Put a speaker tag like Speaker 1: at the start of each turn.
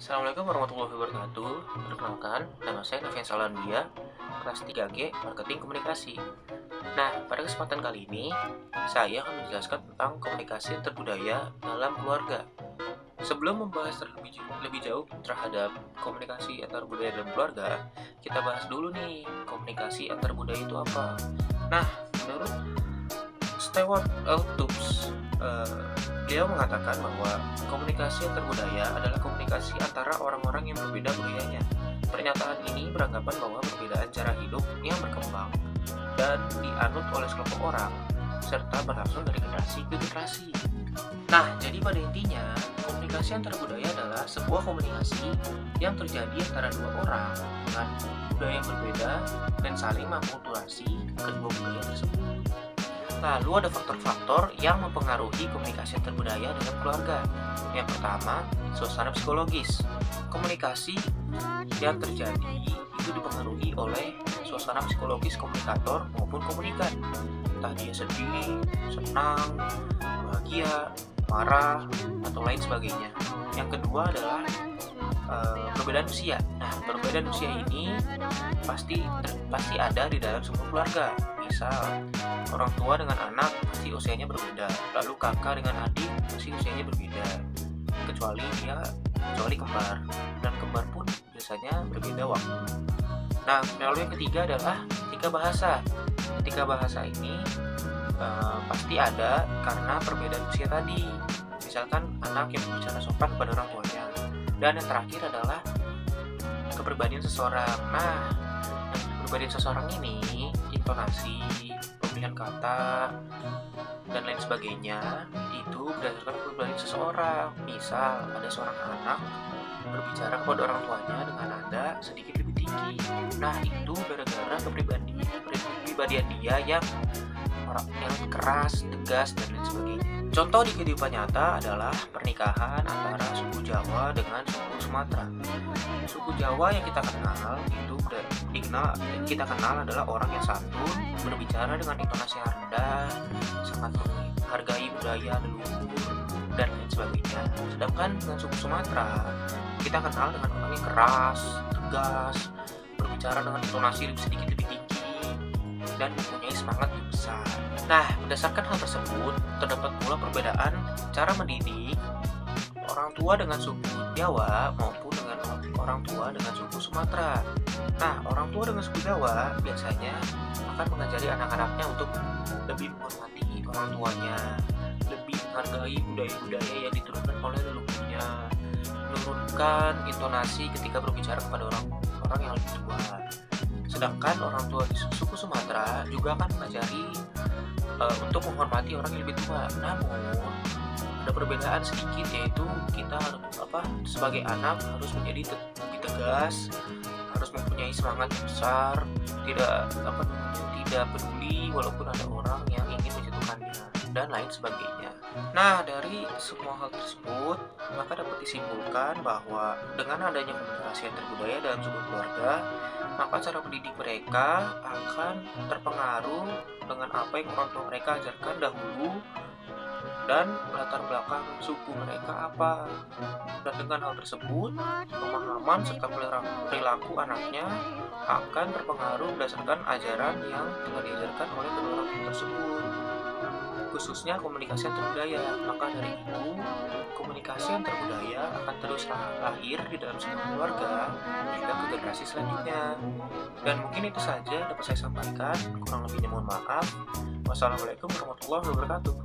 Speaker 1: Assalamualaikum warahmatullahi wabarakatuh. Perkenalkan, nama saya Novian Salandia, kelas 3G Marketing Komunikasi. Nah, pada kesempatan kali ini, saya akan menjelaskan tentang komunikasi interbudaya dalam keluarga. Sebelum membahas lebih jauh terhadap komunikasi antar budaya dalam keluarga, kita bahas dulu nih, komunikasi antar budaya itu apa. Nah, menurut Stewart Altups, beliau mengatakan bahwa komunikasi antar budaya adalah komunikasi antara orang-orang yang berbeda budayanya. Pernyataan ini beranggapan bahwa perbedaan cara hidup yang berkembang dan dianut oleh sekelompok orang, serta berlangsung dari generasi ke generasi. Nah, jadi pada intinya, komunikasi antar budaya adalah sebuah komunikasi yang terjadi antara dua orang dengan budaya yang berbeda dan saling mengakulturasi kedua budaya tersebut. Lalu ada faktor-faktor yang mempengaruhi komunikasi antar-budaya dalam keluarga. Yang pertama, suasana psikologis. Komunikasi yang terjadi itu dipengaruhi oleh suasana psikologis komunikator maupun komunikan. Entah dia sedih, senang, bahagia, marah, atau lain sebagainya. Yang kedua adalah perbedaan usia. Nah, perbedaan usia ini pasti ada di dalam sebuah keluarga. Misal, orang tua dengan anak pasti usianya berbeda, lalu kakak dengan adik pasti usianya berbeda, kecuali kembar, dan kembar pun biasanya berbeda waktu. Nah, lalu yang ketiga adalah etika bahasa. Etika bahasa ini pasti ada karena perbedaan usia tadi. Misalkan anak yang berbicara sopan kepada orang tuanya. Dan yang terakhir adalah kepribadian seseorang. Nah, kepribadian seseorang ini, intonasi, pemilihan kata, dan lain sebagainya, itu berdasarkan kepribadian seseorang. Misal, ada seorang anak berbicara kepada orang tuanya dengan nada sedikit lebih tinggi. Nah, itu gara-gara kepribadian dia yang keras, tegas, dan lain sebagainya. Contoh di kehidupan nyata adalah pernikahan antara suku Jawa dengan suku Sumatera. Suku Jawa yang kita kenal adalah orang yang santun, berbicara dengan intonasi yang rendah, sangat menghargai budaya leluhur, dan lain sebagainya. Sedangkan dengan suku Sumatera, kita kenal dengan orang yang keras, tegas, berbicara dengan intonasi sedikit lebih tinggi, dan mempunyai semangat yang besar. Nah, berdasarkan hal tersebut, terdapat pula perbedaan cara mendidik orang tua dengan suku Jawa maupun dengan orang tua dengan suku Sumatera. Nah, orang tua dengan suku Jawa biasanya akan mengajari anak-anaknya untuk lebih menghormati orang tuanya, lebih menghargai budaya-budaya yang diturunkan oleh leluhurnya, menurunkan intonasi ketika berbicara kepada orang yang lebih tua. Sedangkan orang tua di suku Sumatera juga akan mengajari untuk menghormati orang yang lebih tua. Namun ada perbedaan sedikit, yaitu kita sebagai anak harus menjadi lebih tegas, harus mempunyai semangat yang besar, tidak peduli walaupun ada orang yang ingin menjatuhkannya, dan lain sebagainya. Nah, dari semua hal tersebut, maka dapat disimpulkan bahwa dengan adanya komunikasi antar budaya dalam sebuah keluarga, maka cara mendidik mereka akan terpengaruh dengan apa yang orang tua mereka ajarkan dahulu dan latar belakang suku mereka apa. Dan dengan hal tersebut, pemahaman serta perilaku anaknya akan terpengaruh berdasarkan ajaran yang telah diajarkan oleh kedua orang tua tersebut, khususnya komunikasi antar budaya. Maka dari itu, komunikasi antar budaya akan terus lahir di dalam sebuah keluarga hingga ke generasi selanjutnya. Dan mungkin itu saja dapat saya sampaikan, kurang lebihnya mohon maaf. Wassalamualaikum warahmatullahi wabarakatuh.